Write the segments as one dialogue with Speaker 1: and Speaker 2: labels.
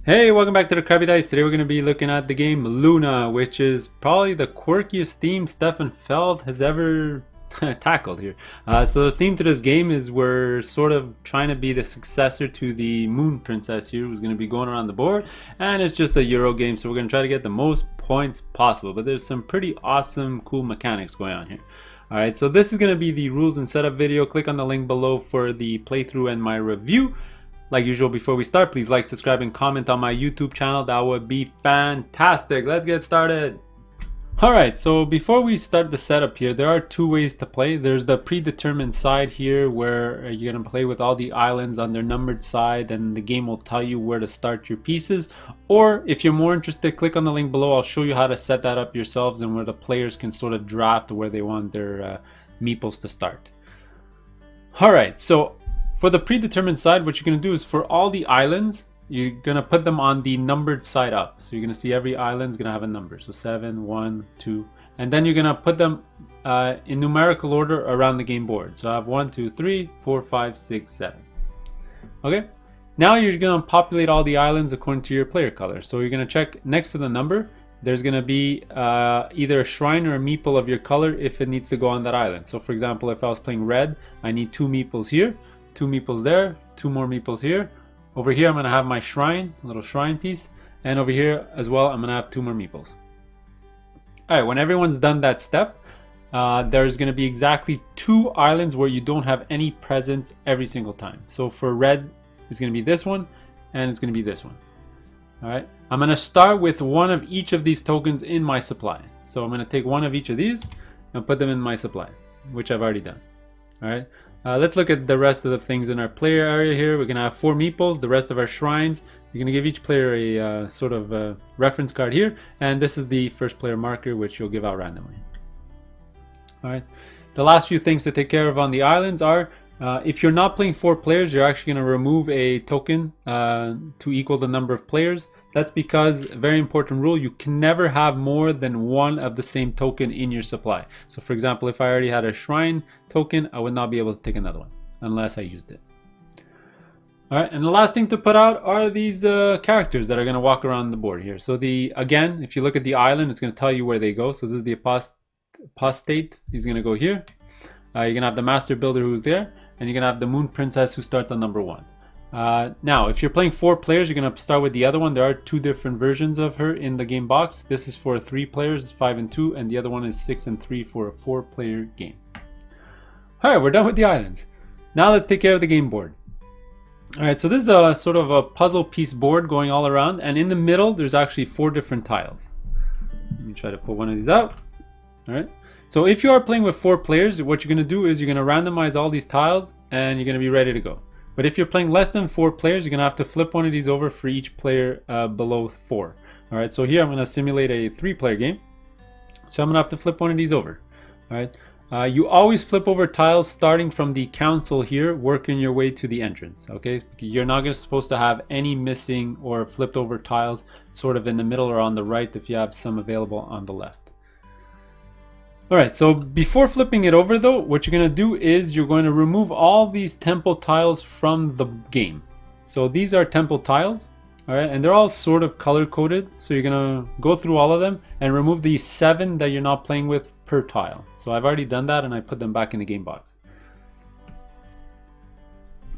Speaker 1: Hey, welcome back to the Crabby Dice. Today we're going to be looking at the game Luna, which is probably the quirkiest theme Stefan Feld has ever tackled here. So the theme to this game is we're sort of trying to be the successor to the Moon Princess here, who's going to be going around the board, and it's just a Euro game, so we're going to try to get the most points possible, but there's some pretty awesome, cool mechanics going on here. Alright, so this is going to be the rules and setup video. Click on the link below for the playthrough and my review. Like usual, before we start, please like, subscribe, and comment on my YouTube channel. That would be fantastic. Let's get started. Alright, so before we start the setup here, there are two ways to play. There's the predetermined side here where you're going to play with all the islands on their numbered side, and the game will tell you where to start your pieces. Or if you're more interested, click on the link below. I'll show you how to set that up yourselves and where the players can sort of draft where they want their meeples to start. Alright, so for the predetermined side, what you're going to do is for all the islands, you're going to put them on the numbered side up. So you're going to see every island is going to have a number. So 7, 1, 2. And then you're going to put them in numerical order around the game board. So I have 1, 2, 3, 4, 5, 6, 7. Okay. Now you're going to populate all the islands according to your player color. So you're going to check next to the number. There's going to be either a shrine or a meeple of your color if it needs to go on that island. So for example, if I was playing red, I need 2 meeples here. 2 meeples there, 2 more meeples here. Over here I'm going to have my shrine, a little shrine piece, and over here as well I'm going to have 2 more meeples. Alright, when everyone's done that step, there's going to be exactly 2 islands where you don't have any presence every single time. So for red, it's going to be this one, and it's going to be this one. Alright, I'm going to start with one of each of these tokens in my supply. So I'm going to take one of each of these and put them in my supply, which I've already done. Alright. Let's look at the rest of the things in our player area here. We're going to have 4 meeples, the rest of our shrines. You're going to give each player a sort of reference card here. And this is the first player marker, which you'll give out randomly. Alright. The last few things to take care of on the islands are, if you're not playing 4 players, you're actually going to remove a token to equal the number of players. That's because, very important rule, you can never have more than one of the same token in your supply. So for example, if I already had a shrine token, I would not be able to take another one unless I used it. Alright, and the last thing to put out are these characters that are going to walk around the board here. So again, if you look at the island, it's going to tell you where they go. So this is the apostate. He's going to go here. You're going to have the master builder who's there, and you're going to have the moon princess who starts on number 1. Now, if you're playing 4 players, you're going to start with the other one. There are 2 different versions of her in the game box. This is for 3 players, 5 and 2, and the other one is 6 and 3 for a 4-player game. Alright, we're done with the islands. Now let's take care of the game board. Alright, so this is a sort of a puzzle piece board going all around, and in the middle there's actually 4 different tiles. Let me try to pull one of these out. Alright, so if you are playing with 4 players, what you're going to do is you're going to randomize all these tiles and you're going to be ready to go. But if you're playing less than 4 players, you're going to have to flip one of these over for each player below 4. Alright, so here I'm going to simulate a 3-player game. So I'm going to have to flip one of these over. Alright, you always flip over tiles starting from the council here, working your way to the entrance. Okay, you're not supposed to have any missing or flipped over tiles sort of in the middle or on the right if you have some available on the left. Alright, so before flipping it over though, what you're going to do is you're going to remove all these temple tiles from the game. So these are temple tiles, alright, and they're all sort of color coded. So you're going to go through all of them and remove the 7 that you're not playing with per tile. So I've already done that and I put them back in the game box.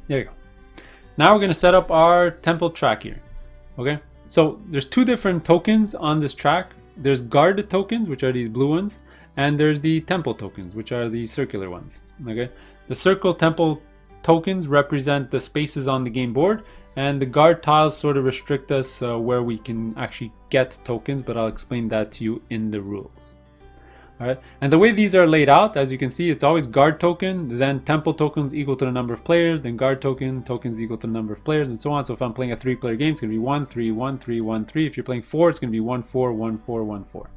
Speaker 1: There you go. Now we're going to set up our temple track here. Okay, so there's 2 different tokens on this track. There's guard tokens, which are these blue ones. And there's the temple tokens, which are the circular ones. Okay, the circle temple tokens represent the spaces on the game board, and the guard tiles sort of restrict us where we can actually get tokens, but I'll explain that to you in the rules. Alright, and the way these are laid out, as you can see, it's always guard token, then temple tokens equal to the number of players, then guard tokens equal to the number of players, and so on. So if I'm playing a 3-player game, it's going to be 1, 3, 1, 3, 1, 3. If you're playing 4, it's going to be 1, 4, 1, 4, 1, 4.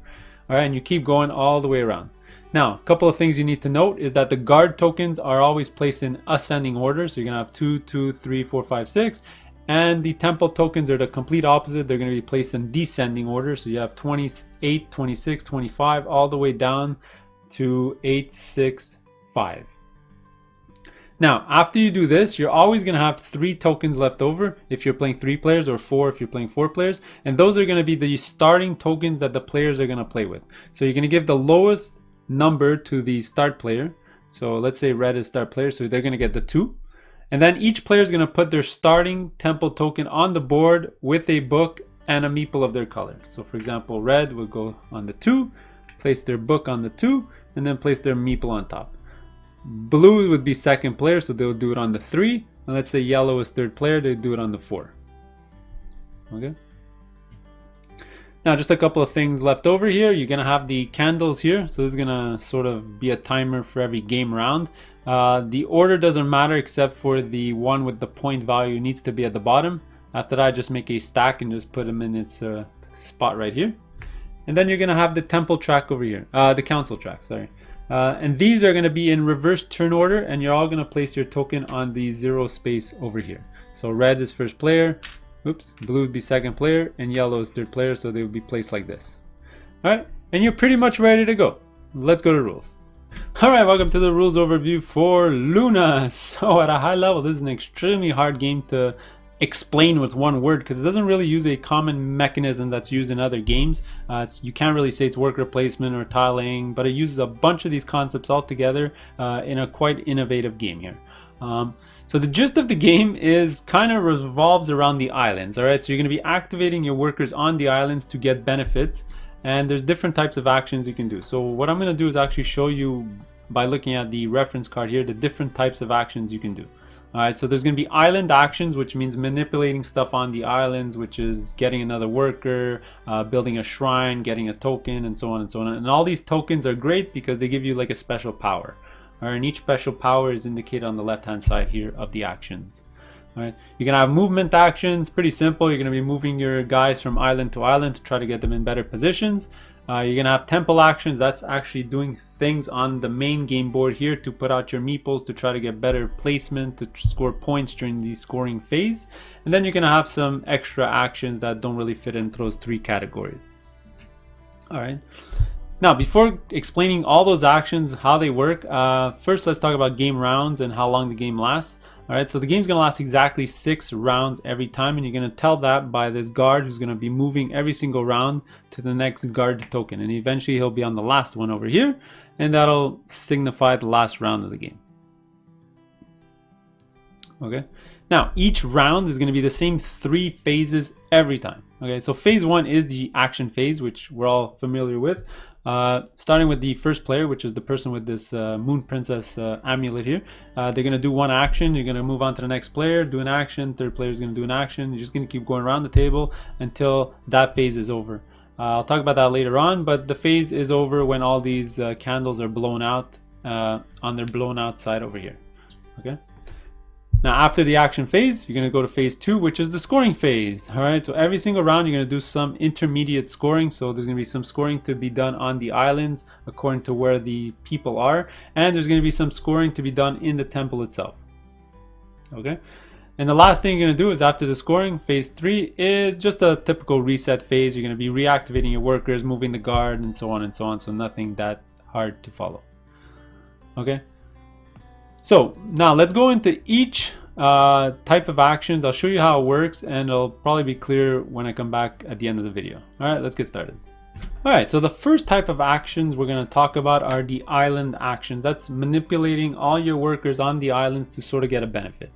Speaker 1: Alright, and you keep going all the way around. Now, a couple of things you need to note is that the guard tokens are always placed in ascending order. So you're going to have 2, 2, 3, 4, 5, 6. And the temple tokens are the complete opposite. They're going to be placed in descending order. So you have 28, 26, 25, all the way down to 8, 6, 5. Now, after you do this, you're always going to have 3 tokens left over if you're playing 3 players, or 4 if you're playing 4 players. And those are going to be the starting tokens that the players are going to play with. So you're going to give the lowest number to the start player. So let's say red is start player, so they're going to get the 2. And then each player is going to put their starting temple token on the board with a book and a meeple of their color. So for example, red will go on the 2, place their book on the 2, and then place their meeple on top. Blue would be second player, so they'll do it on the 3. And let's say yellow is third player, they do it on the 4. Okay. Now just a couple of things left over here. You're gonna have the candles here, so this is gonna sort of be a timer for every game round. The order doesn't matter except for the one with the point value needs to be at the bottom. After that, just make a stack and just put them in its spot right here. And then you're gonna have the temple track over here, the council track, sorry. And these are going to be in reverse turn order, and you're all going to place your token on the 0 space over here. So red is first player, oops, blue would be second player, and yellow is third player, so they would be placed like this. Alright, and you're pretty much ready to go. Let's go to rules. Alright, welcome to the rules overview for Luna. So at a high level, this is an extremely hard game to explain with one word because it doesn't really use a common mechanism that's used in other games. You can't really say it's worker placement or tiling, but it uses a bunch of these concepts all together in a quite innovative game here. So the gist of the game is kind of revolves around the islands. All right, so you're going to be activating your workers on the islands to get benefits, and there's different types of actions you can do. So what I'm going to do is actually show you by looking at the reference card here the different types of actions you can do. Alright, so there's going to be island actions, which means manipulating stuff on the islands, which is getting another worker, building a shrine, getting a token, and so on and so on. And all these tokens are great because they give you like a special power. Alright, and each special power is indicated on the left-hand side here of the actions. Alright, you're going to have movement actions, pretty simple. You're going to be moving your guys from island to island to try to get them in better positions. You're going to have temple actions. That's actually doing things on the main game board here to put out your meeples to try to get better placement to score points during the scoring phase. And then you're going to have some extra actions that don't really fit into those 3 categories. Alright. Now, before explaining all those actions, how they work, first let's talk about game rounds and how long the game lasts. Alright, so the game's going to last exactly 6 rounds every time, and you're going to tell that by this guard who's going to be moving every single round to the next guard token, and eventually he'll be on the last one over here, and that'll signify the last round of the game. Okay, now each round is going to be the same 3 phases every time. Okay, so phase 1 is the action phase, which we're all familiar with. Starting with the first player, which is the person with this Moon Princess amulet here. They're going to do one action, you're going to move on to the next player, do an action, third player is going to do an action. You're just going to keep going around the table until that phase is over. I'll talk about that later on, but the phase is over when all these candles are blown out on their blown out side over here. Okay. Now after the action phase, you're going to go to phase 2, which is the scoring phase. Alright, so every single round you're going to do some intermediate scoring. So there's going to be some scoring to be done on the islands according to where the people are. And there's going to be some scoring to be done in the temple itself. Okay, and the last thing you're going to do is after the scoring, phase 3 is just a typical reset phase. You're going to be reactivating your workers, moving the guard, and so on and so on. So nothing that hard to follow. Okay. So now let's go into each type of actions. I'll show you how it works, and it'll probably be clear when I come back at the end of the video. All right, let's get started. All right, so the first type of actions we're going to talk about are the island actions. That's manipulating all your workers on the islands to sort of get a benefit.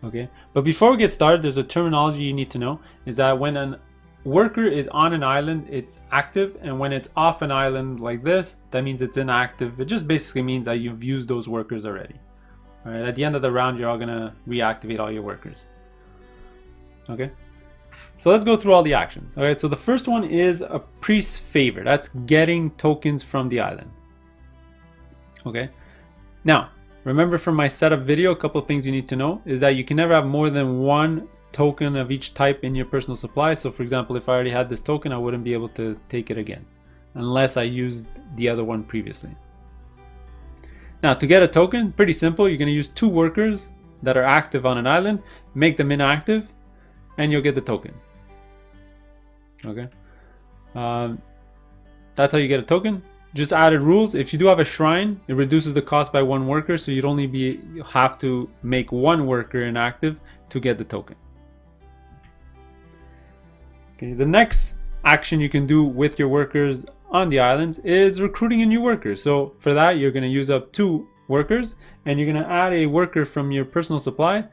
Speaker 1: Okay, but before we get started, there's a terminology you need to know, is that when a worker is on an island, it's active, and when it's off an island like this, that means it's inactive. It just basically means that you've used those workers already. All right, at the end of the round, you're all gonna reactivate all your workers. Okay, so let's go through all the actions. All right, so the first one is a priest's favor. That's getting tokens from the island. Okay, now remember from my setup video, a couple of things you need to know is that you can never have more than 1 token of each type in your personal supply. So for example, if I already had this token, I wouldn't be able to take it again unless I used the other one previously. Now to get a token, pretty simple. You're going to use 2 workers that are active on an island, make them inactive, and you'll get the token. Okay, that's how you get a token. just added rules. If you do have a shrine, it reduces the cost by 1 worker, so you'll have to make 1 worker inactive to get the token. Okay, the next action you can do with your workers on the islands is recruiting a new worker. So for that, you're going to use up 2 workers, and you're going to add a worker from your personal supply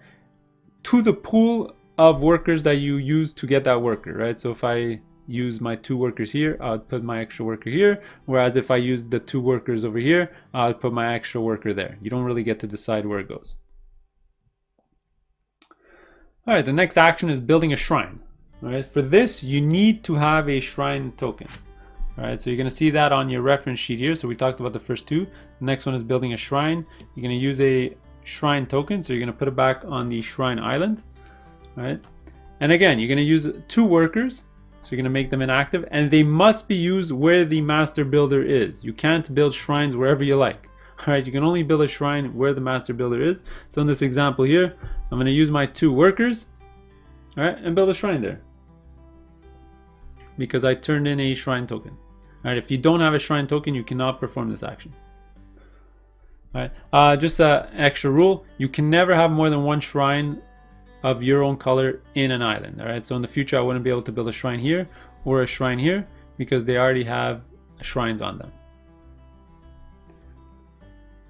Speaker 1: to the pool of workers that you use to get that worker, right? So if I use my 2 workers here, I'll put my extra worker here, whereas if I use the 2 workers over here, I'll put my extra worker there. You don't really get to decide where it goes. All right, the next action is building a shrine. All right, for this you need to have a shrine token. All right, so you're going to see that on your reference sheet here. So we talked about the first 2. The next one is building a shrine. You're going to use a shrine token, so you're going to put it back on the shrine island. All right, and again, you're going to use 2 workers. So you're going to make them inactive, and they must be used where the master builder is. You can't build shrines wherever you like. All right, you can only build a shrine where the master builder is. So in this example here, I'm going to use my 2 workers, all right, and build a shrine there because I turned in a shrine token. All right, if you don't have a shrine token, you cannot perform this action. All right, just an extra rule: you can never have more than 1 shrine of your own color in an island. All right, so in the future I wouldn't be able to build a shrine here or a shrine here because they already have shrines on them.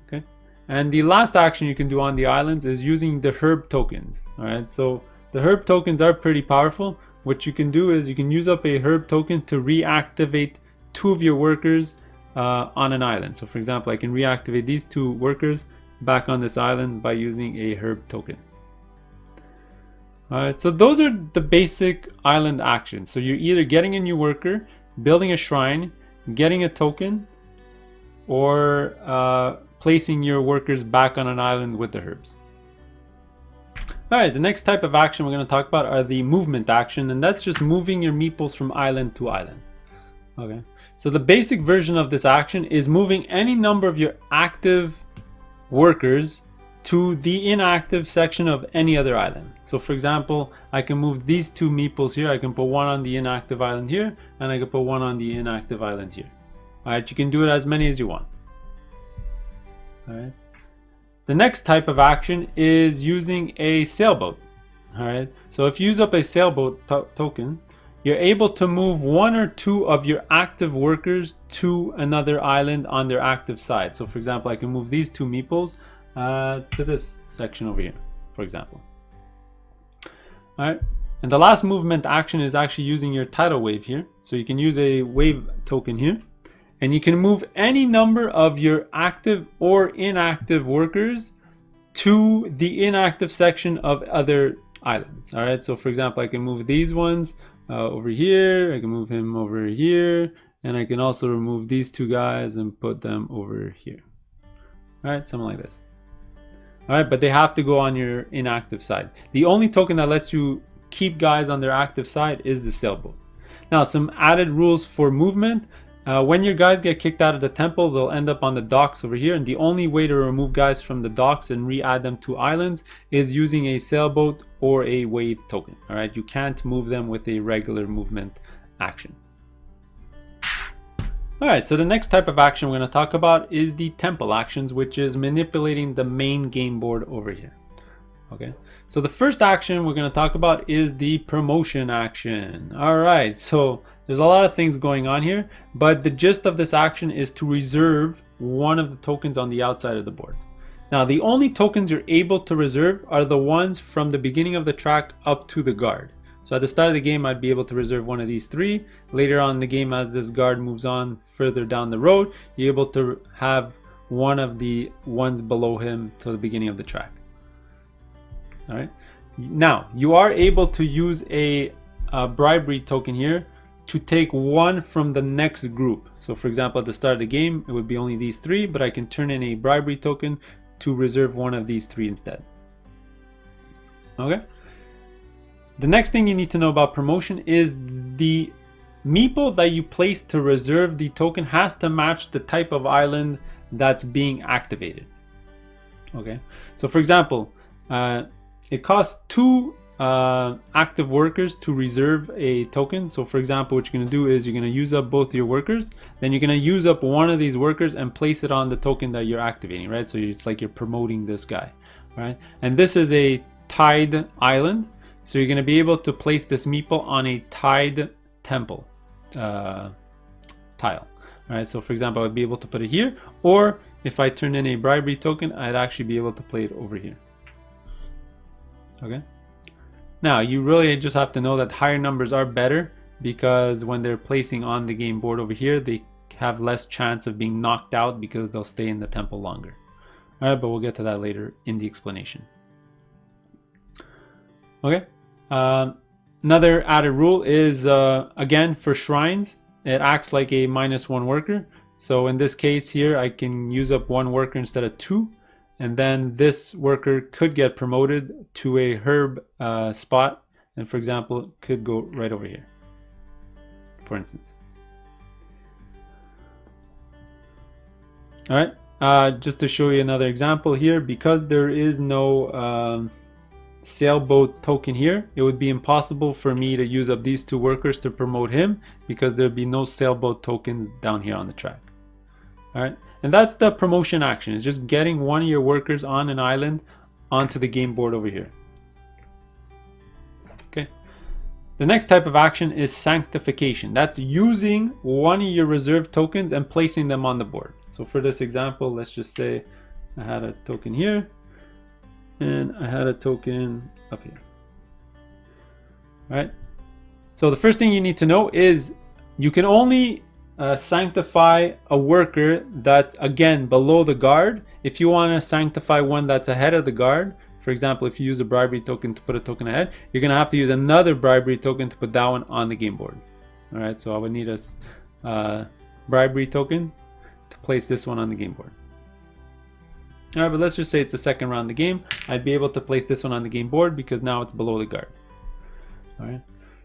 Speaker 1: Okay, and the last action you can do on the islands is using the herb tokens. All right, so the herb tokens are pretty powerful. What you can do is you can use up a herb token to reactivate 2 of your workers on an island. So for example, I can reactivate these 2 workers back on this island by using a herb token. Alright, so those are the basic island actions. So you're either getting a new worker, building a shrine, getting a token, or placing your workers back on an island with the herbs. Alright, the next type of action we're going to talk about are the movement action, and that's just moving your meeples from island to island. Okay, so the basic version of this action is moving any number of your active workers to the inactive section of any other island. So for example, I can move these 2 meeples here. I can put 1 on the inactive island here, and I can put 1 on the inactive island here. All right, you can do it as many as you want. All right. The next type of action is using a sailboat. All right, so if you use up a sailboat token, you're able to move 1 or 2 of your active workers to another island on their active side. So for example, I can move these 2 meeples to this section over here, for example. All right, and the last movement action is actually using your tidal wave here. So you can use a wave token here, and you can move any number of your active or inactive workers to the inactive section of other islands. All right, so for example, I can move these ones over here. I can move him over here, and I can also remove these 2 guys and put them over here. All right, something like this. All right, but they have to go on your inactive side. The only token that lets you keep guys on their active side is the sailboat. Now, some added rules for movement. When your guys get kicked out of the temple, they'll end up on the docks over here, and the only way to remove guys from the docks and re-add them to islands is using a sailboat or a wave token. All right, you can't move them with a regular movement action. All right, so the next type of action we're going to talk about is the temple actions, which is manipulating the main game board over here. Okay, so the first action we're going to talk about is the promotion action. All right, so there's a lot of things going on here, but the gist of this action is to reserve 1 of the tokens on the outside of the board. Now, the only tokens you're able to reserve are the ones from the beginning of the track up to the guard. So at the start of the game, I'd be able to reserve 1 of these 3. Later on in the game, as this guard moves on further down the road, you're able to have 1 of the ones below him to the beginning of the track. All right. Now, you are able to use a bribery token here to take 1 from the next group. So for example, at the start of the game, it would be only these 3, but I can turn in a bribery token to reserve 1 of these 3 instead. Okay. The next thing you need to know about promotion is the meeple that you place to reserve the token has to match the type of island that's being activated. Okay, so for example, it costs 2 active workers to reserve a token. So for example, what you're going to do is you're going to use up both your workers, then you're going to use up one of these workers and place it on the token that you're activating, right? So it's like you're promoting this guy, right? And this is a tied island, so you're going to be able to place this meeple on a tied temple tile. All right, so for example, I'd be able to put it here, or if I turn in a bribery token, I'd actually be able to play it over here. Okay. Now, you really just have to know that higher numbers are better, because when they're placing on the game board over here, they have less chance of being knocked out because they'll stay in the temple longer. All right, but we'll get to that later in the explanation. Okay. Another added rule is, again, for shrines, it acts like a -1 worker. So in this case here, I can use up 1 worker instead of 2. And then this worker could get promoted to a herb spot, and for example, could go right over here, for instance. All right, just to show you another example here, because there is no sailboat token here, it would be impossible for me to use up these 2 workers to promote him, because there'd be no sailboat tokens down here on the track. All right. And that's the promotion action. It's just getting one of your workers on an island onto the game board over here. Okay. The next type of action is sanctification. That's using one of your reserve tokens and placing them on the board. So for this example, let's just say I had a token here and I had a token up here. All right. So the first thing you need to know is you can only sanctify a worker that's, again, below the guard. If you want to sanctify one that's ahead of the guard, for example, if you use a bribery token to put a token ahead, you're going to have to use another bribery token to put that one on the game board. All right, so I would need a bribery token to place this one on the game board. All right, but let's just say it's the second round of the game. I'd be able to place this one on the game board because now it's below the guard. All right.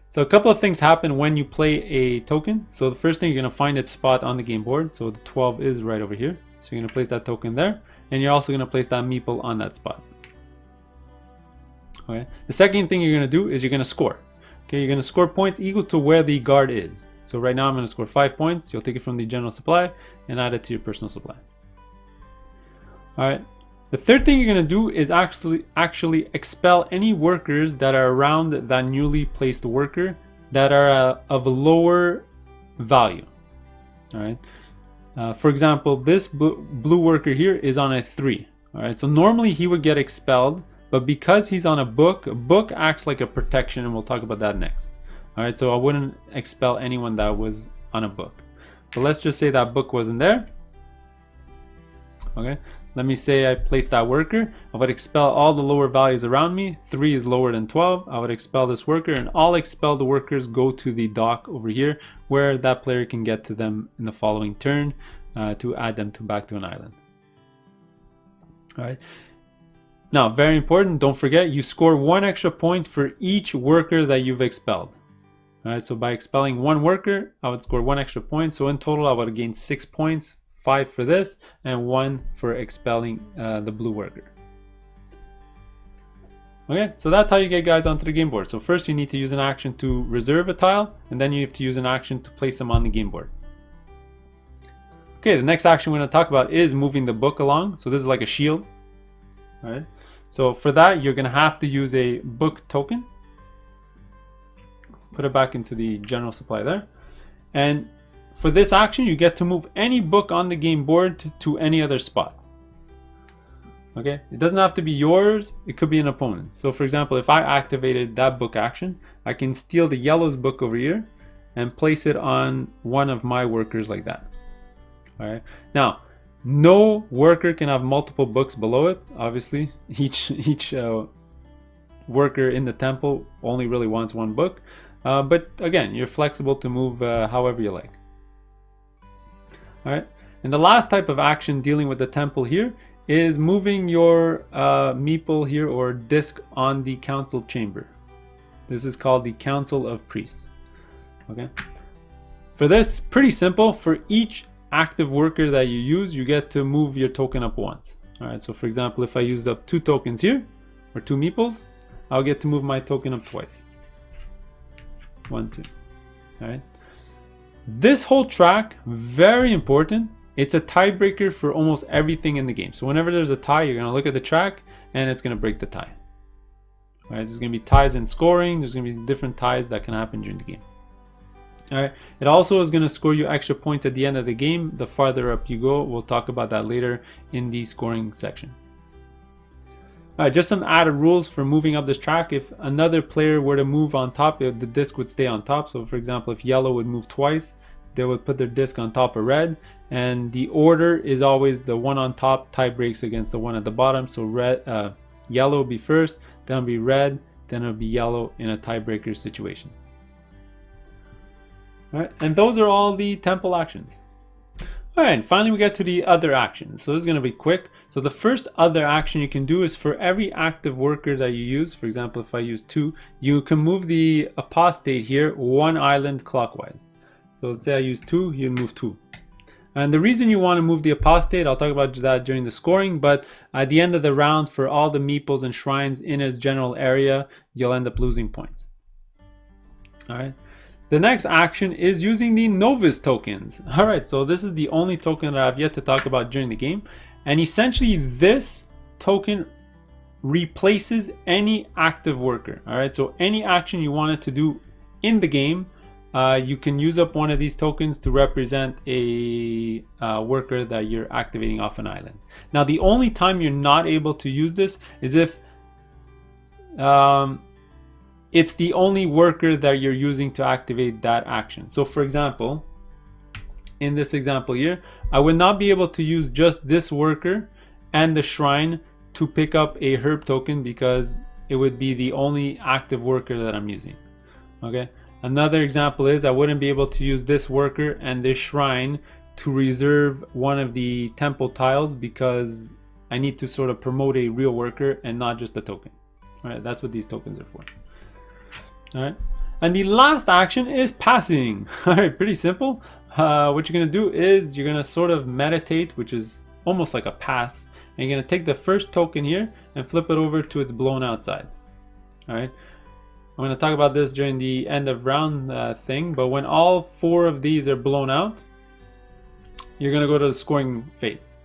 Speaker 1: So a couple of things happen when you play a token. So the first thing, you're going to find its spot on the game board. So the 12 is right over here. So you're going to place that token there. And you're also going to place that meeple on that spot. Okay. The second thing you're going to do is you're going to score. Okay, you're going to score points equal to where the guard is. So right now I'm going to score 5 points. You'll take it from the general supply and add it to your personal supply. All right. The third thing you're going to do is actually expel any workers that are around that newly placed worker that are of a lower value. All right. For example, this blue worker here is on a 3. All right. So normally he would get expelled, but because he's on a book acts like a protection, and we'll talk about that next. All right. So I wouldn't expel anyone that was on a book. But let's just say that book wasn't there. Okay. Let me say I place that worker. I would expel all the lower values around me. 3 is lower than 12. I would expel this worker, and all expelled workers go to the dock over here, where that player can get to them in the following turn to add them back to an island. All right. Now, very important, don't forget, you score 1 extra point for each worker that you've expelled. All right, so by expelling 1 worker, I would score 1 extra point. So in total, I would gain 6 points. 5 for this and 1 for expelling the blue worker. Okay, so that's how you get guys onto the game board. So first you need to use an action to reserve a tile, and then you have to use an action to place them on the game board. Okay, the next action we're going to talk about is moving the book along. So this is like a shield. All right, so for that you're going to have to use a book token. Put it back into the general supply there, and for this action, you get to move any book on the game board to any other spot. Okay, it doesn't have to be yours, it could be an opponent. So for example, if I activated that book action, I can steal the yellow's book over here and place it on one of my workers like that. All right, now no worker can have multiple books below it. Obviously, each worker in the temple only really wants 1 book. But again, you're flexible to move however you like. All right, and the last type of action dealing with the temple here is moving your meeple here or disc on the council chamber. This is called the Council of Priests. Okay, for this, pretty simple. For each active worker that you use, you get to move your token up once. All right, so for example, if I used up 2 tokens here or 2 meeples, I'll get to move my token up twice. 1, 2. All right. This whole track, very important. It's a tiebreaker for almost everything in the game. So whenever there's a tie, you're going to look at the track and it's going to break the tie. All right, there's going to be ties in scoring. There's going to be different ties that can happen during the game. All right. It also is going to score you extra points at the end of the game. The farther up you go, we'll talk about that later in the scoring section. All right, just some added rules for moving up this track. If another player were to move on top, the disc would stay on top. So for example, if yellow would move twice, they would put their disc on top of red, and the order is always the one on top tie breaks against the one at the bottom. So yellow will be first, then it'll be red, then it'll be yellow in a tiebreaker situation. All right, and those are all the temple actions. All right, and finally we get to the other actions. So this is going to be quick. So the first other action you can do is for every active worker that you use. For example, if I use 2, you can move the apostate here 1 island clockwise. So let's say I use 2, you move 2. And the reason you want to move the apostate, I'll talk about that during the scoring, but at the end of the round, for all the meeples and shrines in its general area, you'll end up losing points. All right. The next action is using the novice tokens. All right, so this is the only token that I've yet to talk about during the game. And essentially this token replaces any active worker. All right, so any action you wanted to do in the game, you can use up one of these tokens to represent a worker that you're activating off an island. Now, the only time you're not able to use this is if it's the only worker that you're using to activate that action. So for example, in this example here, I would not be able to use just this worker and the shrine to pick up a herb token because it would be the only active worker that I'm using. Okay. Another example is I wouldn't be able to use this worker and this shrine to reserve one of the temple tiles because I need to sort of promote a real worker and not just a token. All right, that's what these tokens are for. All right, and the last action is passing. All right, pretty simple. What you're gonna do is you're gonna sort of meditate, which is almost like a pass, and you're gonna take the first token here and flip it over to its blown out side. All right. I'm going to talk about this during the end of round thing, but when all 4 of these are blown out, you're going to go to the scoring phase.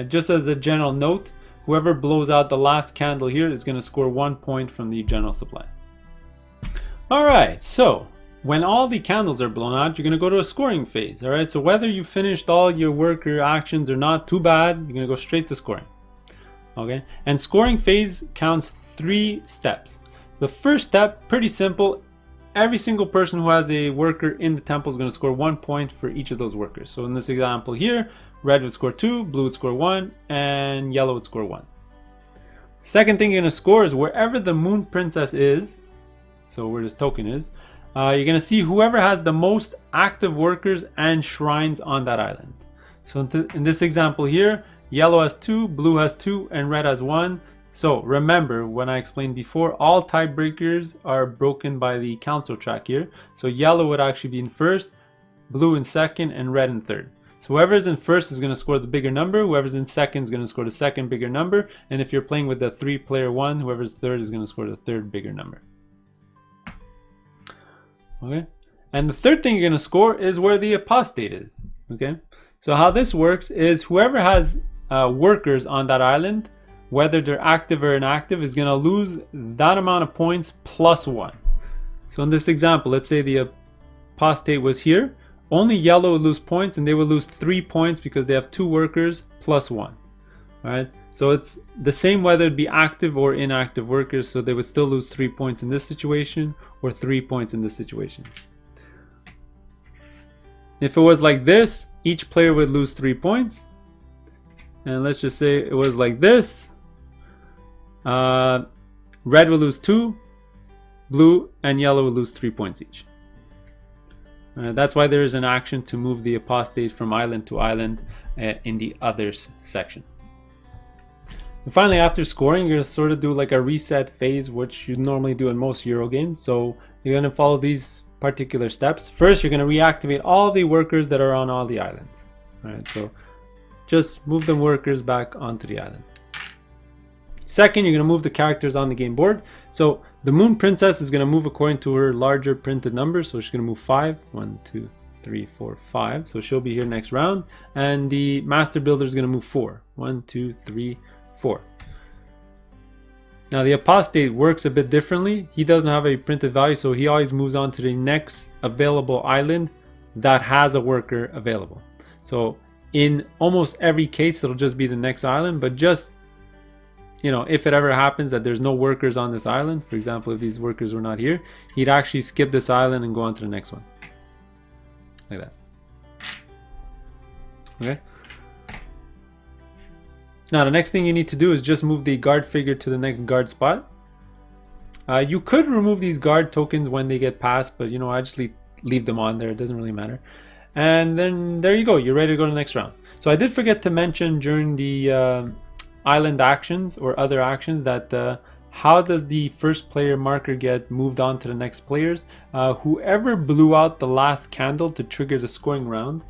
Speaker 1: Just as a general note, whoever blows out the last candle here is going to score 1 point from the general supply. Alright, so when all the candles are blown out, you're going to go to a scoring phase. Alright, so whether you finished all your worker actions or not, too bad, you're going to go straight to scoring. Okay, and scoring phase counts 3 steps. The first step, pretty simple. Every single person who has a worker in the temple is going to score 1 point for each of those workers. So in this example here, red would score 2, blue would score 1, and yellow would score 1. Second thing you're going to score is wherever the moon princess is, so where this token is, you're going to see whoever has the most active workers and shrines on that island. So in this example here, yellow has 2, blue has 2, and red has 1. So remember, when I explained before, all tiebreakers are broken by the council track here. So yellow would actually be in first, blue in second, and red in third. So whoever's in first is going to score the bigger number. Whoever's in second is going to score the second bigger number. And if you're playing with the 3-player one, whoever's third is going to score the third bigger number. Okay. And the third thing you're going to score is where the apostate is. Okay. So how this works is whoever has workers on that island, whether they're active or inactive, is going to lose that amount of points plus 1. So in this example, let's say the apostate was here. Only yellow would lose points, and they would lose 3 points because they have 2 workers plus 1. All right. So it's the same whether it be active or inactive workers. So they would still lose 3 points in this situation or 3 points in this situation. If it was like this, each player would lose 3 points. And let's just say it was like this. Red will lose 2, blue and yellow will lose 3 points each. That's why there is an action to move the apostate from island to island in the others section. And finally, after scoring, you're going to sort of do like a reset phase, which you normally do in most Euro games. So you're going to follow these particular steps. First, you're going to reactivate all the workers that are on all the islands. All right, so just move the workers back onto the island. Second, you're going to move the characters on the game board. So the Moon Princess is going to move according to her larger printed numbers. So she's going to move 5. 1, 2, 3, 4, 5. So she'll be here next round. And the Master Builder is going to move 4. 1, 2, 3, 4. Now the Apostate works a bit differently. He doesn't have a printed value, so he always moves on to the next available island that has a worker available. So in almost every case, it'll just be the next island, but just, you know, if it ever happens that there's no workers on this island, for example, if these workers were not here, he'd actually skip this island and go on to the next one. Like that. Okay. Now the next thing you need to do is just move the guard figure to the next guard spot. You could remove these guard tokens when they get passed, but you know, I just leave them on there. It doesn't really matter. And then there you go. You're ready to go to the next round. So I did forget to mention during the island actions or other actions that how does the first player marker get moved on to the next players? Whoever blew out the last candle to trigger the scoring round,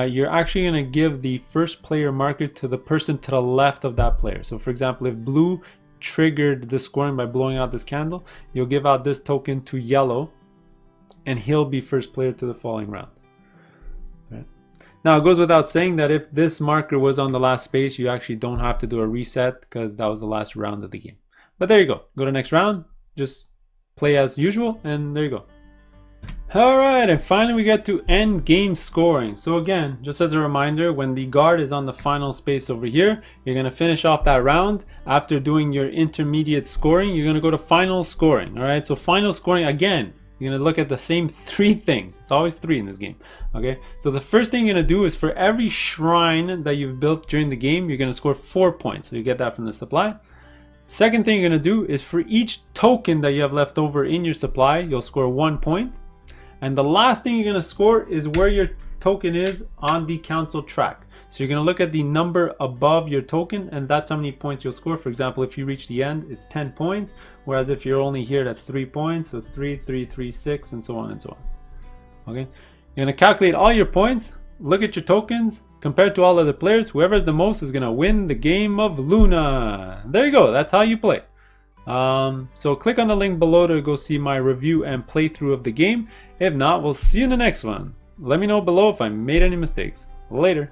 Speaker 1: you're actually going to give the first player marker to the person to the left of that player. So for example, if blue triggered the scoring by blowing out this candle, you'll give out this token to yellow and he'll be first player to the following round. Right. Now it goes without saying that if this marker was on the last space, you actually don't have to do a reset because that was the last round of the game. But there you go. Go to next round, just play as usual, and there you go. Alright, and finally we get to end game scoring. So again, just as a reminder, when the guard is on the final space over here, you're going to finish off that round. After doing your intermediate scoring, you're going to go to final scoring. Alright, so final scoring, again, you're going to look at the same 3 things. It's always 3 in this game. Okay, so the first thing you're going to do is for every shrine that you've built during the game, you're going to score 4 points. So you get that from the supply. Second thing you're going to do is for each token that you have left over in your supply, you'll score 1 point. And the last thing you're going to score is where your token is on the council track. So you're going to look at the number above your token, and that's how many points you'll score. For example, if you reach the end, it's 10 points. Whereas if you're only here, that's 3 points. So it's 3, 3, 3, 6, and so on and so on. Okay. You're going to calculate all your points, look at your tokens, compared to all other players. Whoever has the most is going to win the game of Luna. There you go. That's how you play. So click on the link below to go see my review and playthrough of the game. If not, we'll see you in the next one. Let me know below if I made any mistakes. Later.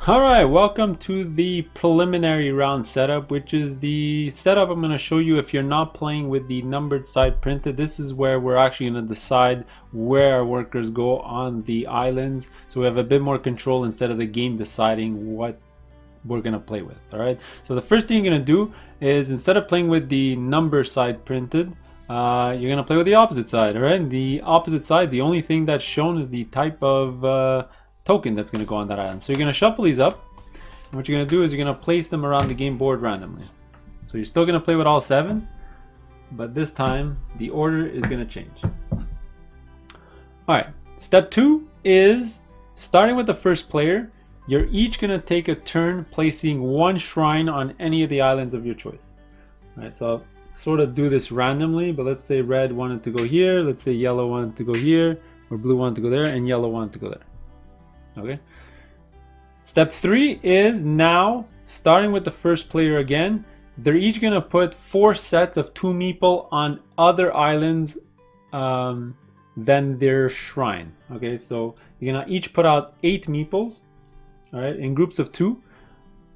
Speaker 1: Alright, welcome to the preliminary round setup, which is the setup I'm going to show you if you're not playing with the numbered side printed. This is where we're actually going to decide where our workers go on the islands, so we have a bit more control instead of the game deciding what we're going to play with. Alright, so the first thing you're going to do is, instead of playing with the number side printed, you're going to play with the opposite side. Alright, the opposite side, the only thing that's shown is the type of token that's going to go on that island. So you're going to shuffle these up, and what you're going to do is you're going to place them around the game board randomly. So you're still going to play with all 7, but this time the order is going to change. Alright, step 2 is starting with the first player. You're each going to take a turn placing 1 shrine on any of the islands of your choice. Alright, so I'll sort of do this randomly, but let's say red wanted to go here, let's say yellow wanted to go here, or blue wanted to go there, and yellow wanted to go there. Okay. Step 3 is now starting with the first player again. They're each going to put 4 sets of 2 meeple on other islands than their shrine. Okay, so you're going to each put out 8 meeples, all right, in groups of 2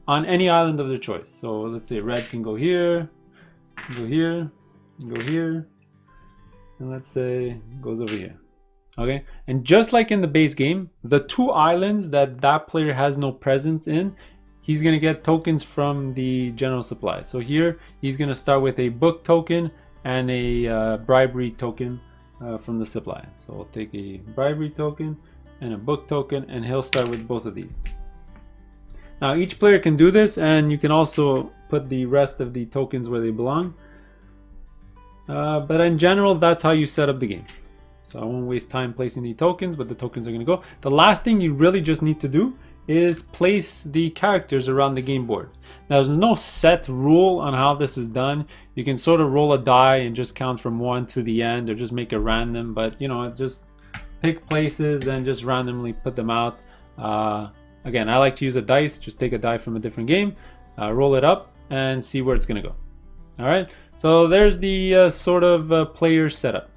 Speaker 1: on any island of their choice. So let's say red can go here, go here, go here, and let's say goes over here. Okay, and just like in the base game, the 2 islands that player has no presence in, he's going to get tokens from the general supply. So here he's going to start with a book token and a bribery token from the supply. So we'll take a bribery token and a book token, and he'll start with both of these. Now each player can do this, and you can also put the rest of the tokens where they belong. But in general, that's how you set up the game. So I won't waste time placing the tokens, but the tokens are going to go. The last thing you really just need to do is place the characters around the game board. Now there's no set rule on how this is done. You can sort of roll a die and just count from 1 to the end, or just make it random, but you know, just pick places and just randomly put them out. Again, I like to use a dice. Just take a die from a different game, roll it up, and see where it's going to go. All right, so there's the sort of player setup.